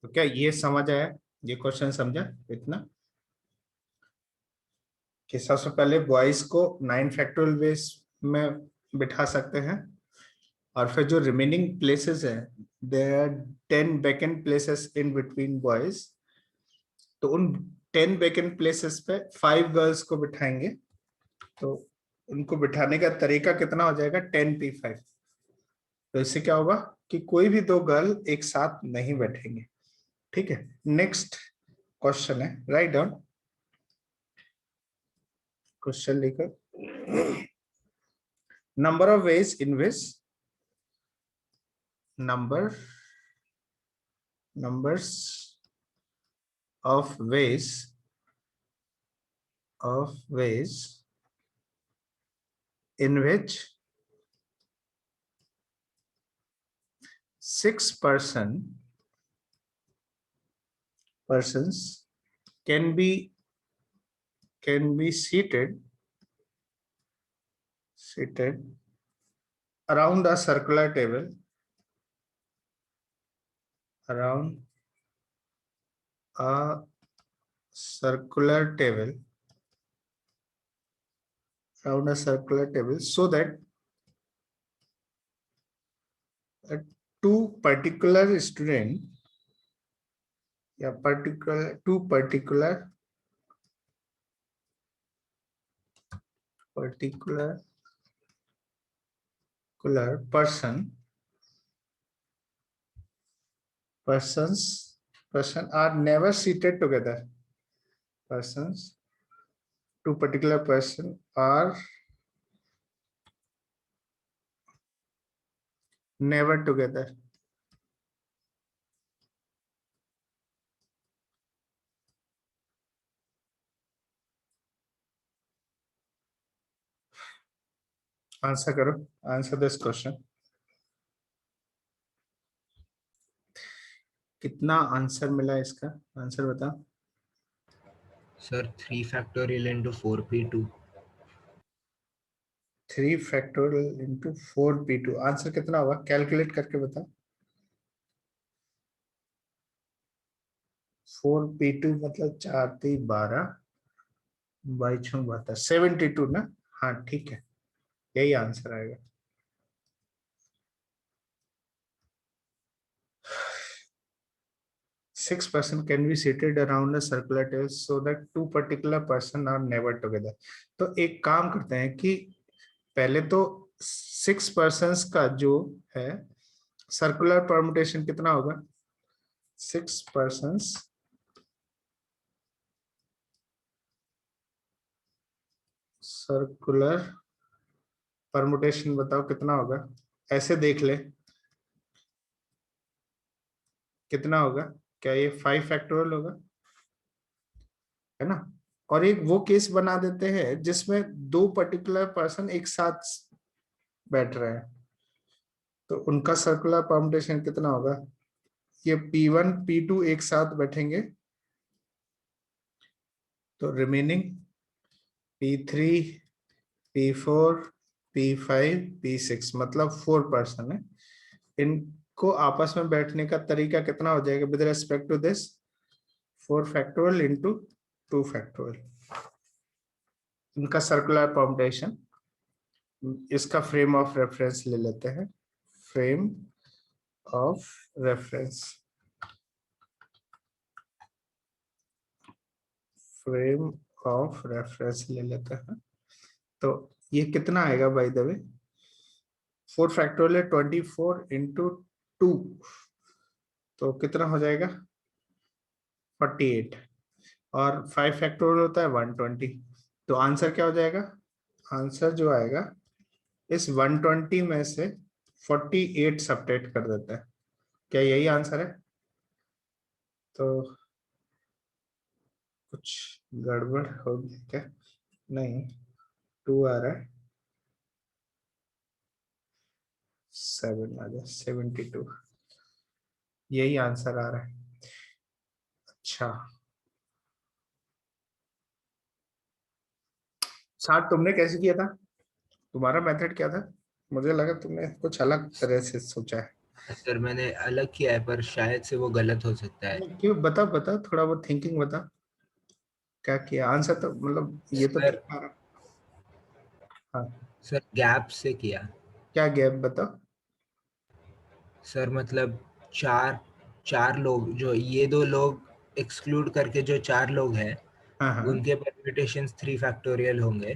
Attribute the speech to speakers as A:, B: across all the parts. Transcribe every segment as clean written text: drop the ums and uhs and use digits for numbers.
A: तो क्या ये समझ आया? ये क्वेश्चन समझा इतना कि सबसे पहले बॉयज को 9 फैक्टोरियल वेज में बिठा सकते हैं, और फिर जो रिमेनिंग प्लेसेस है, there are 10 vacant places in between boys. तो उन 10 वैकेंट प्लेसेस पे 5 गर्ल्स को बिठाएंगे। तो उनको बिठाने का तरीका कितना हो जाएगा? 10p5। तो इससे क्या होगा कि कोई भी 2 गर्ल एक साथ नहीं बैठेंगे। ठीक है, नेक्स्ट क्वेश्चन है, राइट डाउन क्वेश्चन लिखो। Number of ways in which numbers of ways in which 6 persons can be seated around a circular table, around a circular table so that two particular student या two particular person are never seated together. Two particular person are never together. Answer करो, answer this question. कितना answer मिला इसका? Answer बता।
B: Sir 3 factorial into 4p2।
A: 3 factorial into 4p2। Answer कितना होगा? Calculate करके बता। 4p2 मतलब 4×3 = 12, बाई 6 = 72 ना? हाँ ठीक है, यही आंसर आएगा। Six person can be seated around a circular table so that two particular person are never together. तो एक काम करते हैं कि पहले तो 6 persons का जो है सर्कुलर परमुटेशन कितना होगा? 6 persons सर्कुलर परमुटेशन बताओ कितना होगा? ऐसे देख ले कितना होगा। क्या ये 5 फैक्टोरियल होगा? है ना? और एक वो केस बना देते हैं जिसमें 2 पर्टिकुलर पर्सन एक साथ बैठ रहे हैं, तो उनका सर्कुलर परमुटेशन कितना होगा? ये P1 P2 एक साथ बैठेंगे, तो remaining P3 P4 P5 P6 मतलब 4 पर्सन है। इनको आपस में बैठने का तरीका कितना हो जाएगा with respect to this? 4 factorial into 2 factorial. इनका सर्कुलर परमुटेशन, इसका फ्रेम ऑफ रेफरेंस ले लेते हैं। Frame of reference, frame of reference ले लेते हैं। तो ये कितना आएगा by the way? 4 factorial 24 into 2, तो कितना हो जाएगा? 48। और 5 फैक्टोरियल होता है 120। तो आंसर क्या हो जाएगा? आंसर जो आएगा इस 120 में से 48 सबट्रैक्ट कर देता है। क्या यही आंसर है? तो कुछ गड़बड़ हो गया क्या? नहीं, 2 आ रहा है, 7 आ जाए, 72, यही आंसर आ रहा है। अच्छा साथ तुमने कैसे किया था? तुम्हारा मेथड क्या था? मुझे लगा तुमने कुछ अलग तरह से सोचा है।
B: सर मैंने अलग किया है पर शायद से वो गलत हो सकता है।
A: क्यों, बता बता, थोड़ा बहुत थिंकिंग बता, क्या किया आंसर तो मतलब ये तो
B: सर
A: ठीक आ रहा। हाँ,
B: सर गैप से किया।
A: क्या गैप बता।
B: सर मतलब चार चार लोग, जो ये दो लोग एक्सक्लूड करके जो चार लोग हैं
A: हाँ हाँ
B: उनके परम्यूटेशंस 3 फैक्टोरियल होंगे,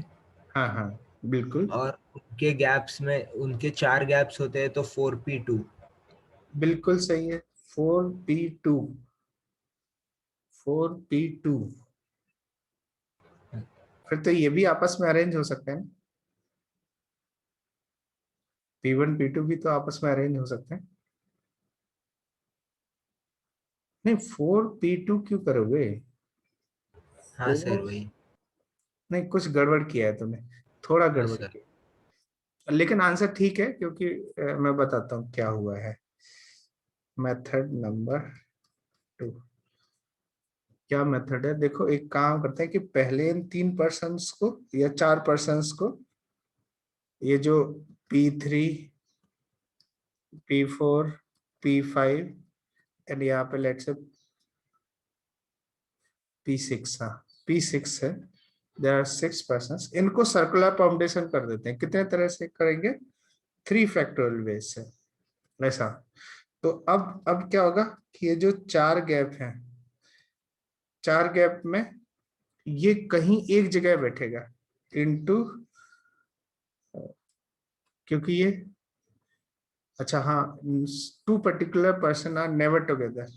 A: हाँ हाँ, बिल्कुल
B: और उनके गैप्स में उनके चार गैप्स होते हैं तो 4p2।
A: बिल्कुल सही है। 4p2, 4p2, फिर तो ये भी आपस में अरेंज हो सकते हैं। P1 P2 भी तो आपस में अरेंज हो सकते हैं। नहीं, 4p2 क्यों करोगे।
B: हाँ सर
A: फोर,
B: वही।
A: नहीं कुछ गड़बड़ किया है तुमने, थोड़ा
B: हाँ
A: गड़बड़
B: सर।
A: किया। लेकिन आंसर ठीक है, क्योंकि मैं बताता हूँ क्या हुआ है। मेथड नंबर 2, क्या मेथड है, देखो एक काम करते हैं कि पहले इन 3 पर्सन्स को या 4 पर्सन्स को, ये जो P3, P4, P5 एंड यहाँ पे लेट्स से P6, हाँ P6 है, देर आर 6 पर्सन्स, इनको सर्कुलर परम्यूटेशन कर देते हैं। कितने तरह से करेंगे, 3 फैक्टोरियल वेज से, ऐसा। तो अब क्या होगा कि ये जो 4 गैप हैं, 4 गैप में ये कहीं एक जगह बैठेगा इनटू, क्योंकि ये, अच्छा हाँ, 2 particular person are never together.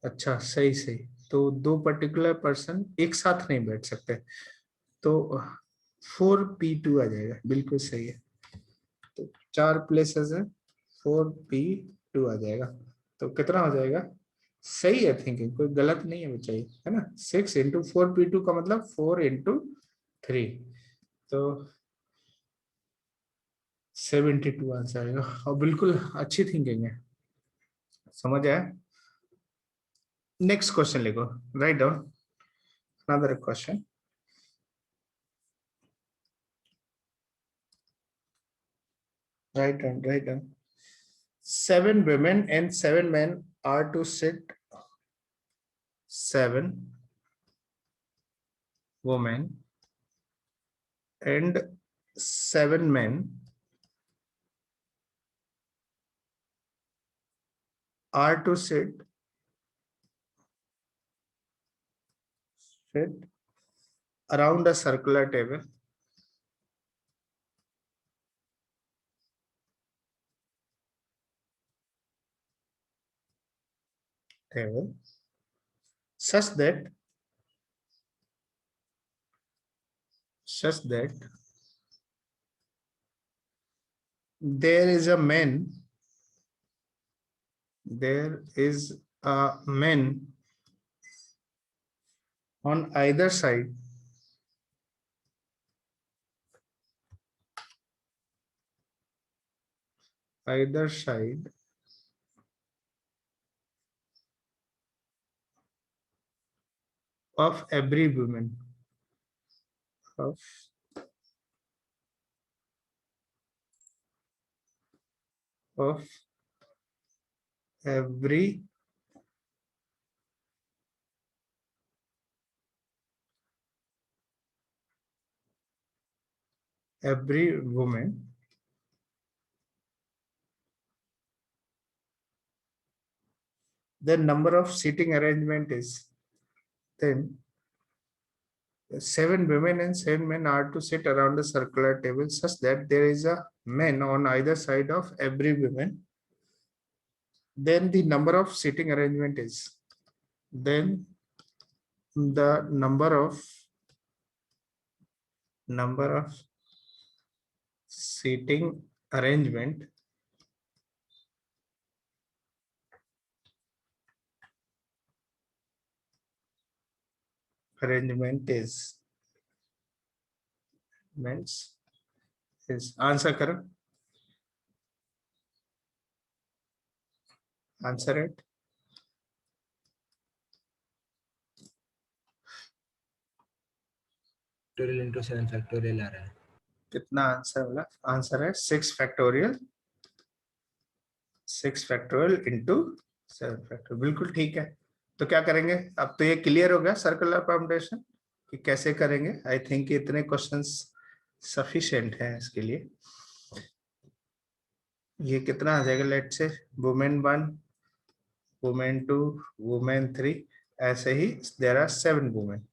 A: अच्छा सही सही, तो 2 पर्टिकुलर पर्सन एक साथ नहीं बैठ सकते, तो 4p2 आ जाएगा, बिल्कुल सही है। तो 4 प्लेसेस है, 4p2 आ जाएगा। तो कितना हो जाएगा, सही है थिंकिंग, कोई गलत नहीं है बच्चा, ये है ना। 6 × 4p2 का मतलब 4 × 3, तो 72 आंसर आएगा। और बिल्कुल अच्छी थिंकिंग है, समझ आया। नेक्स्ट क्वेश्चन लिखो, write down another question. Write down 7 women and 7 men are to sit, 7 women and 7 men are to sit around a circular table such that such that there is a man, there is a man on either side of every woman, of of every woman. The number of seating arrangement is, then 7 women and 7 men are to sit around a circular table such that there is a man on either side of every woman. Then the number of seating arrangement is, then the number of seating arrangement means is answer करो, answer it।
B: Factorial into 7 factorial आ रहा है।
A: कितना answer वाला, answer है 6 factorial 6 factorial into 7 factorial, बिल्कुल ठीक है। तो क्या करेंगे, अब तो ये क्लियर हो गया सर्कुलर परम्यूटेशन कि कैसे करेंगे। आई थिंक इतने क्वेश्चंस सफिशिएंट है इसके लिए। ये कितना आ जाएगा, लेट से वुमेन 1, वुमेन 2, वुमेन 3, ऐसे ही देयर आर 7 वुमेन।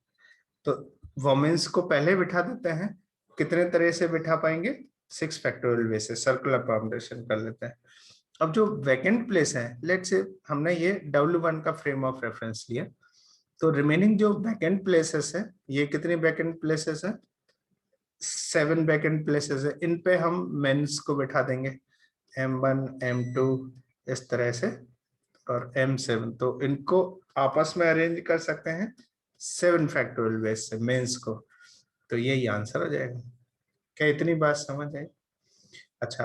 A: तो वुमेन्स को पहले बिठा देते हैं। कितने तरह से बिठा पाएंगे, 6 फैक्टोरियल वे से सर्कुलर परम्यूटेशन कर लेते हैं। अब जो वैकेंट प्लेस है, लेट से हमने ये W1 का फ्रेम ऑफ रेफरेंस लिया, तो रिमेनिंग जो वैकेंट प्लेसेस है, ये कितनी वैकेंट प्लेसेस है, 7 वैकेंट प्लेसेस है। इन पे हम मेंस को बिठा देंगे, M1 M2 इस तरह से, और M7। तो इनको आपस में अरेंज कर सकते हैं 7 फैक्टोरियल वेज से मेंस को। तो यही आंसर हो जाएगा। क्या इतनी बात समझ आई? अच्छा,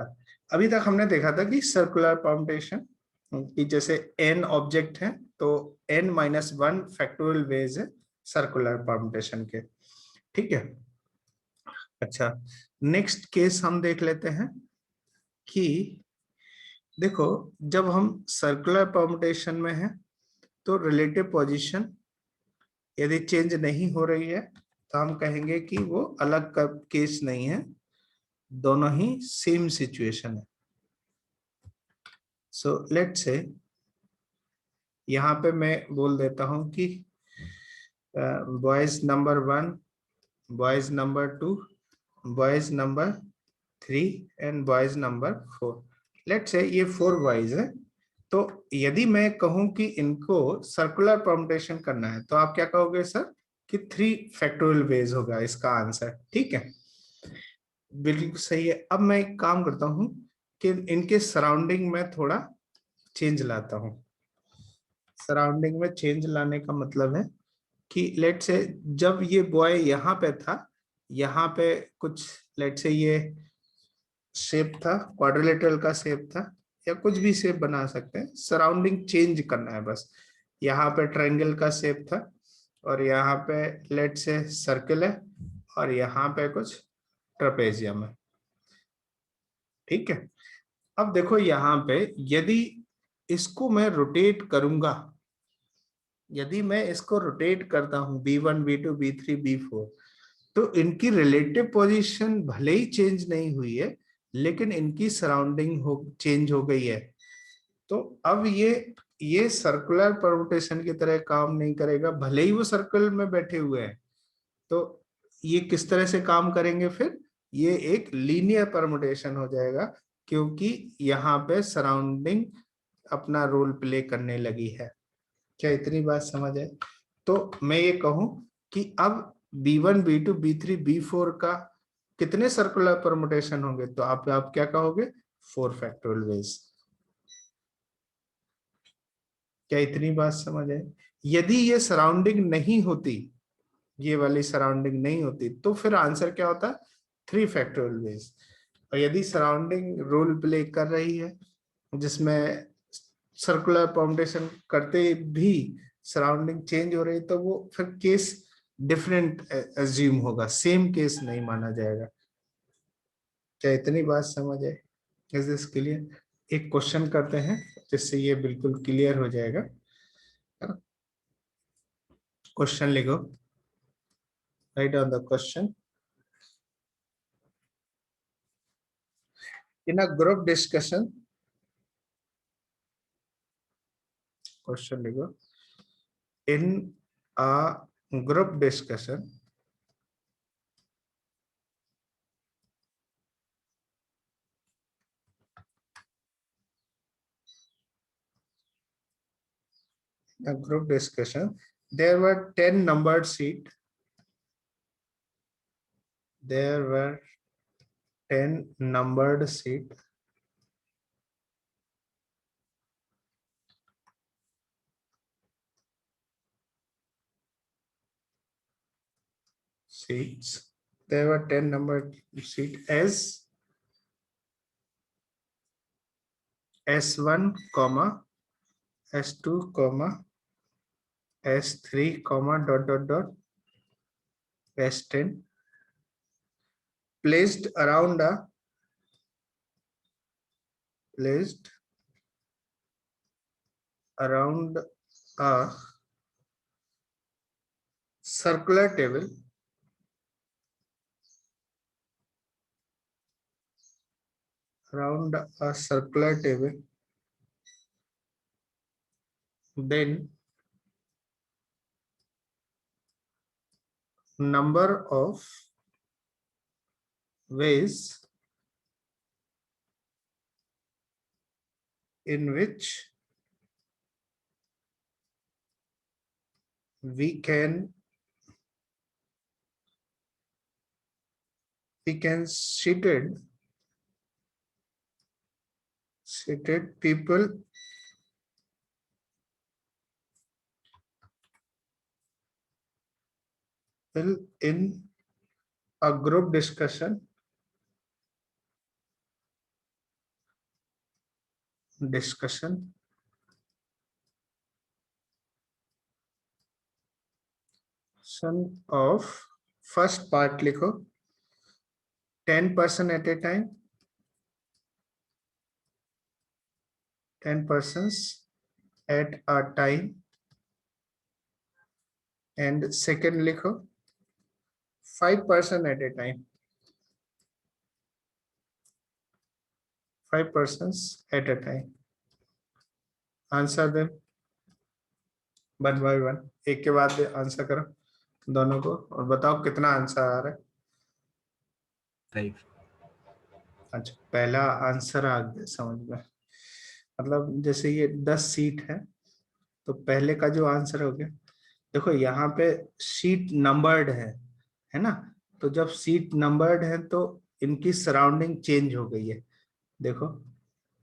A: अभी तक हमने देखा था कि सर्कुलर परम्यूटेशन कि जैसे n ऑब्जेक्ट है तो n-1 फैक्टोरियल वेज है सर्कुलर परम्यूटेशन के, ठीक है। अच्छा, नेक्स्ट केस हम देख लेते हैं कि देखो, जब हम सर्कुलर परम्यूटेशन में है तो रिलेटिव पोजीशन यदि चेंज नहीं हो रही है तो हम कहेंगे कि वो अलग का केस नहीं है, दोनों ही सेम सिचुएशन है। सो लेट्स से यहाँ पे मैं बोल देता हूं कि boys number 1, boys number 2, boys number 3 and boys number 4। Let's say ये 4 बॉयज है। तो यदि मैं कहूं कि इनको सर्कुलर परम्यूटेशन करना है तो आप क्या कहोगे सर, कि 3 फैक्टोरियल वेज होगा इसका आंसर, ठीक है। बिल्कुल सही है। अब मैं एक काम करता हूं कि इनके सराउंडिंग में थोड़ा चेंज लाता हूं। सराउंडिंग में चेंज लाने का मतलब है कि लेट से जब ये बॉय यहाँ पे था, यहाँ पे कुछ लेट से ये शेप था, क्वाड्रिलेटरल का शेप था, या कुछ भी शेप बना सकते हैं, सराउंडिंग चेंज करना है बस। यहाँ पे ट्रायंगल का शेप था, और यहाँ पे लेट से सर्कल है, और यहाँ पे कुछ ट्रेपेजियम है, ठीक है। अब देखो यहाँ पे यदि इसको मैं रोटेट करूंगा, यदि मैं इसको रोटेट करता हूं B1 B2 B3 B4, तो इनकी रिलेटिव पोजीशन भले ही चेंज नहीं हुई है, लेकिन इनकी सराउंडिंग हो चेंज हो गई है। तो अब ये सर्कुलर परम्यूटेशन की तरह काम नहीं करेगा, भले ही वो सर्कल में बैठे हुए हैं। तो ये किस तरह से काम करेंगे फिर, ये एक लीनियर परम्यूटेशन हो जाएगा, क्योंकि यहाँ पे सराउंडिंग अपना रोल प्ले करने लगी है। क्या इतनी बात समझ है? तो मैं ये कहूं कि अब B1 B2 B3 B4 का कितने सर्कुलर परम्यूटेशन होंगे, तो आप क्या कहोगे, 4 फैक्टोरियल वेज। क्या इतनी बात समझ है? यदि ये सराउंडिंग नहीं होती, ये वाली सराउंडिंग नहीं होती, तो फिर आंसर क्या होता, 3 फैक्टोरियल वेज। और यदि सराउंडिंग रोल प्ले कर रही है, जिसमें सर्कुलर परम्यूटेशन करते भी सराउंडिंग चेंज हो रही, तो वो फिर केस डिफरेंट एज्यूम होगा, सेम केस नहीं माना जाएगा। क्या इतनी बात समझ है? Is this clear? एक क्वेश्चन करते हैं जिससे ये बिल्कुल क्लियर हो जाएगा। क्वेश्चन लिखो, write on the question. In a group discussion, question लिखो, in a group discussion a group discussion, there were 10 numbered seat. There were 10 numbered seats. There were 10 numbered seat as S1, S2, S3, S10 placed around a placed around a circular table then number of ways in which we can seated people will in a group discussion of first part लिखो 10% at a time, 10 persons at a time, and second लिखो 5% at a time, 5 persons at a time. Answer them one by one, एक के बाद answer करो दोनों को और बताओ कितना आंसर आ रहा है।
B: 5.
A: अच्छा, पहला आंसर आ गया समझ में, मतलब जैसे ये 10 सीट है तो पहले का जो आंसर हो गया, देखो यहाँ पे सीट नंबर्ड है ना, तो जब सीट नंबर्ड है तो इनकी सराउंडिंग चेंज हो गई है। देखो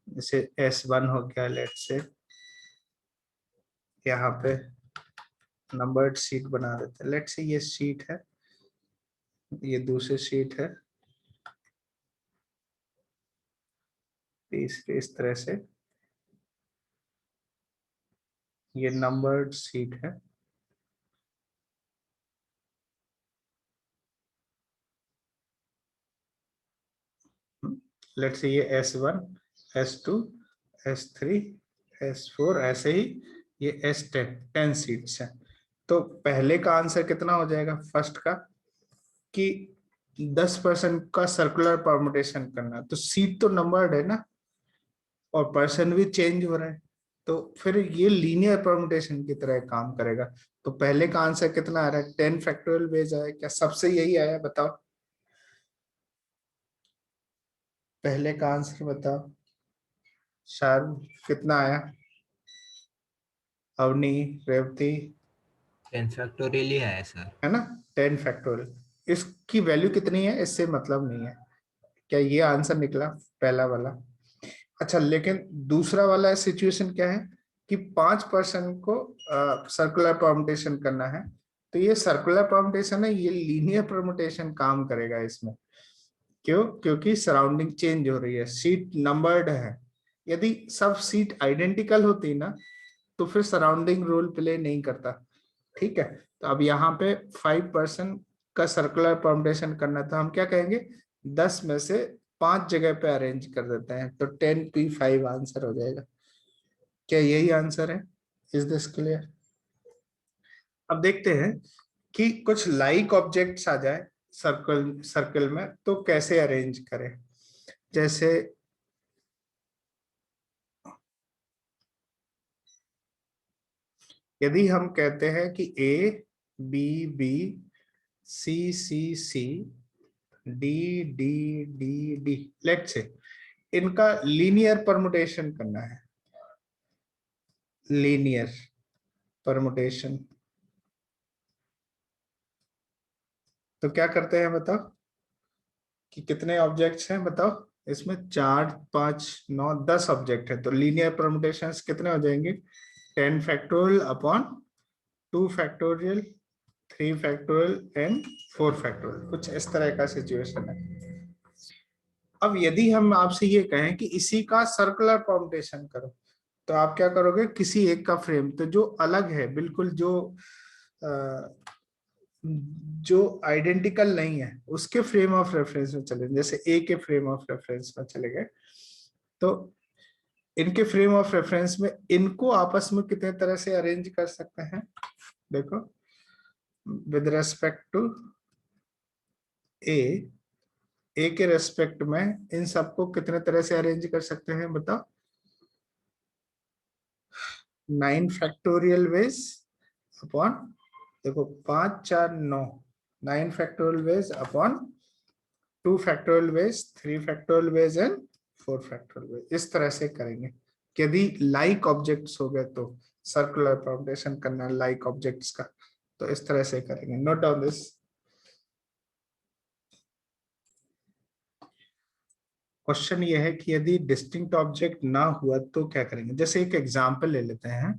A: जैसे S1 हो गया, लेट से यहाँ पे नंबर्ड सीट बना देते हैं, लेट से ये सीट है, ये दूसरी सीट है, इस तरह से ये नंबर्ड सीट है। लेट से ये S1, S2, S3, S4, ऐसे ही ये S10, 10 सीट्स हैं। तो पहले का आंसर कितना हो जाएगा फर्स्ट का, कि 10% का सर्कुलर परमुटेशन करना, तो सीट तो नंबर्ड है ना और पर्सन भी चेंज हो रहा है, तो फिर ये लीनियर परमुटेशन की तरह काम करेगा। तो पहले का आंसर कितना आ रहा है, 10 फैक्टोरियल वेज आया, क्या सबसे यही आया बताओ, पहले का आंसर बताओ शायद कितना आया, अवनी, रेवती,
B: 10 फैक्टोरियल ही है सर।
A: है ना 10 फैक्टोरियल। इसकी वैल्यू कितनी है इससे मतलब नहीं है, क्या ये आंसर निकला पहला वाला। अच्छा, लेकिन दूसरा वाला सिचुएशन क्या है कि 5% को सर्कुलर परमुटेशन करना है, तो ये सर्कुलर परमुटेशन है, ये लीनियर परमुटेशन काम करेगा इसमें। क्यों? क्योंकि सराउंडिंग चेंज हो रही है, सीट नंबर्ड है। यदि सब सीट आइडेंटिकल होती ना तो फिर सराउंडिंग रोल प्ले नहीं करता। ठीक है, तो अब यहाँ पे 5% का सर्कुलर परमुटेशन करना था, हम क्या कहेंगे 10 में से 5 जगह पे अरेंज कर देते हैं, तो 10p5 आंसर हो जाएगा। क्या यही आंसर है? Is this clear? अब देखते हैं कि कुछ लाइक ऑब्जेक्ट्स आ जाए सर्कल में तो कैसे अरेंज करें। जैसे यदि हम कहते हैं कि A B B C C C D D D D, let say इनका लीनियर परमुटेशन करना है, लीनियर परमुटेशन, तो क्या करते हैं बताओ, कि कितने ऑब्जेक्ट्स हैं बताओ, इसमें 4 5 9 10 ऑब्जेक्ट है, तो लीनियर परमुटेशन कितने हो जाएंगे, 10 factorial upon 2 factorial, 3 factorial and 4 factorial, कुछ इस तरह का सिचुएशन है। अब यदि हम आपसे ये कहें कि इसी का सर्कुलर परमुटेशन करो, तो आप क्या करोगे, किसी एक का फ्रेम, तो जो अलग है बिल्कुल, जो आइडेंटिकल नहीं है उसके फ्रेम ऑफ रेफरेंस में चले, जैसे ए के फ्रेम ऑफ रेफरेंस में चले गए, तो इनके फ्रेम ऑफ रेफरेंस में इनको आपस में कितने तरह से अरेंज कर सकते हैं? देखो, विद रेस्पेक्ट टू ए के रेस्पेक्ट में इन सबको कितने तरह से अरेंज कर सकते हैं बताओ? 9 फैक्टोरियल वेज अपॉन, देखो 5 4 9, 9 factorial veg upon 2 factorial veg, 3 factorial veg and 4 factorial veg. इस तरह से करेंगे। यदि लाइक ऑब्जेक्ट्स हो गए तो सर्कुलर परम्यूटेशन करना लाइक ऑब्जेक्ट्स का, तो इस तरह से करेंगे। Note down this. क्वेश्चन ये है कि यदि डिस्टिंक्ट ऑब्जेक्ट ना हुआ तो क्या करेंगे। जैसे एक एग्जांपल ले लेते हैं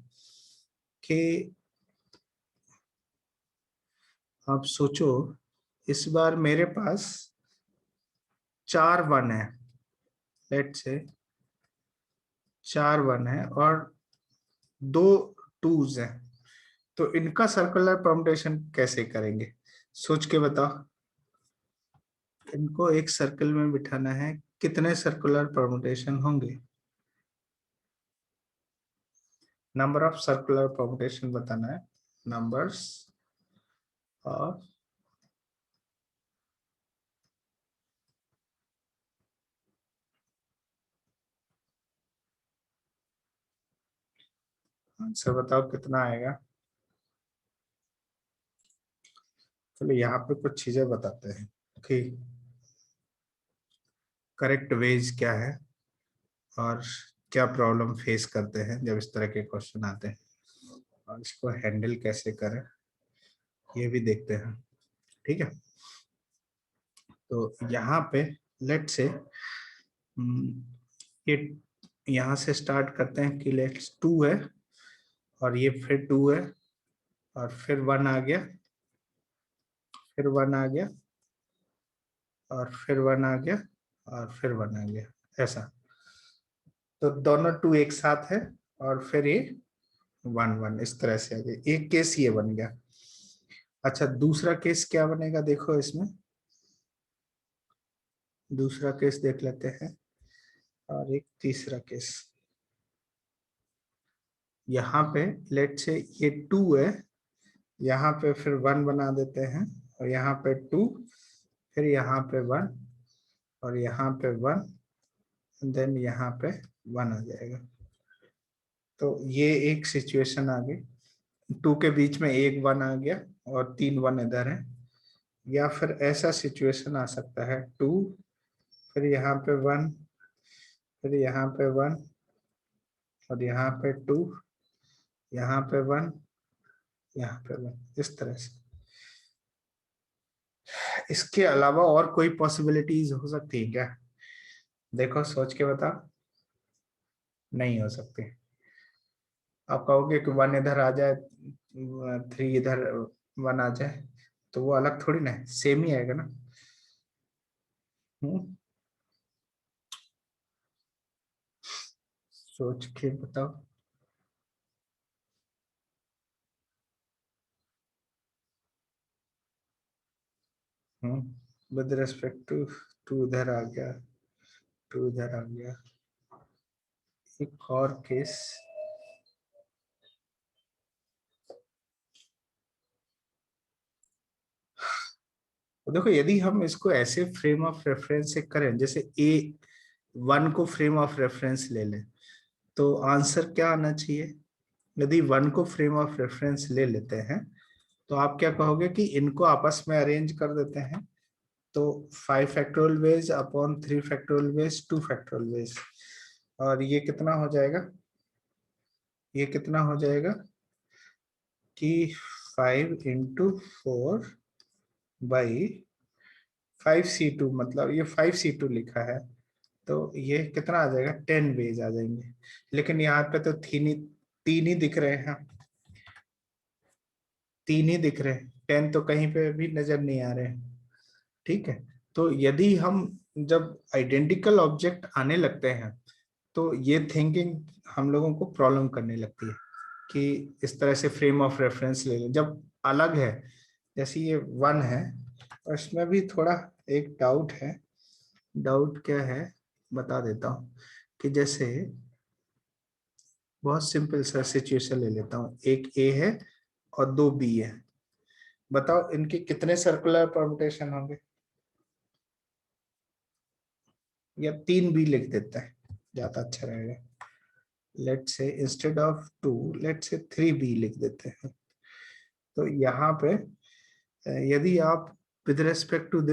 A: कि आप सोचो, इस बार मेरे पास 4 1 है, लेट से 4 1 है और 2 2s हैं, तो इनका सर्कुलर परम्यूटेशन कैसे करेंगे? सोच के बताओ। इनको एक सर्कल में बिठाना है, कितने सर्कुलर परम्यूटेशन होंगे? नंबर ऑफ सर्कुलर परम्यूटेशन बताना है। नंबर्स ऑफ आंसर बताओ कितना आएगा। चलो यहाँ पे कुछ चीजें बताते हैं कि करेक्ट वेज क्या है और क्या प्रॉब्लम फेस करते हैं जब इस तरह के क्वेश्चन आते हैं, और इसको हैंडल कैसे करें ये भी देखते हैं। ठीक है, तो यहाँ पे लेट से ये यहाँ से स्टार्ट करते हैं कि लेट्स 2 है और ये फिर 2 है और फिर 1 आ गया, फिर 1 आ गया और फिर 1 आ गया और फिर 1 आ गया, ऐसा। तो दोनों 2 एक साथ है और फिर ये 1 1 इस तरह से आ गया। एक केस ये बन गया। अच्छा, दूसरा केस क्या बनेगा देखो इसमें। दूसरा केस देख लेते हैं और एक तीसरा केस। यहाँ पे लेट से ये 2 है, यहाँ पे फिर 1 बना देते हैं और यहाँ पे 2, फिर यहाँ पे 1 और यहाँ पे 1, देन यहाँ पे 1 आ जाएगा। तो ये एक सिचुएशन आ गई। 2 के बीच में एक 1 आ गया और 3 1 इधर है। या फिर ऐसा सिचुएशन आ सकता है 2, फिर यहाँ पे 1, फिर यहाँ पे 1 और यहाँ पे 2, यहाँ पे 1, यहाँ पे 1, इस तरह से। इसके अलावा और कोई पॉसिबिलिटीज हो सकती है क्या? देखो सोच के बता। नहीं हो सकती। आप कहोगे कि 1 इधर आ जाए, 3 इधर 1 आ जाए, तो वो अलग थोड़ी ना है, सेम ही आएगा ना। सोच के बताओ। विद रेस्पेक्ट टू 2 इधर आ गया, 2 इधर आ गया। एक और केस। तो देखो, यदि हम इसको ऐसे फ्रेम ऑफ रेफरेंस से करें, जैसे A1 को फ्रेम ऑफ रेफरेंस ले लें, तो आंसर क्या आना चाहिए? यदि 1 को फ्रेम ऑफ रेफरेंस ले लेते हैं तो आप क्या कहोगे कि इनको आपस में अरेंज कर देते हैं, तो 5 factorial veg upon 3 factorial veg 2 factorial veg, और ये कितना हो जाएगा? ये कितना हो जाएगा कि 5 इंटू 4 बाई 5C2, मतलब ये 5C2 लिखा है, तो ये कितना आ जाएगा? 10 वेज आ जाएंगे। लेकिन यहाँ पे तो तीन ही दिख रहे हैं, 3 ही दिख रहे हैं, 10 तो कहीं पे भी नजर नहीं आ रहे हैं। ठीक है, तो यदि हम जब आइडेंटिकल ऑब्जेक्ट आने लगते हैं तो ये थिंकिंग हम लोगों को प्रॉब्लम करने लगती है कि इस तरह से फ्रेम ऑफ रेफरेंस ले लें जब अलग है। जैसे ये 1 है और इसमें भी थोड़ा एक डाउट है। डाउट क्या है बता देता हूँ कि जैसे बहुत सिंपल सा सिचुएशन ले लेता हूँ, एक ए है और दो बी है, बताओ इनके कितने सर्कुलर परमुटेशन होंगे? या तीन बी लिख देता है, ज्यादा अच्छा रहेगा। Let's say instead of 2 let's say 3b लिख देते हैं। तो यहाँ पे यदि आप विद रेस्पेक्ट टू दिस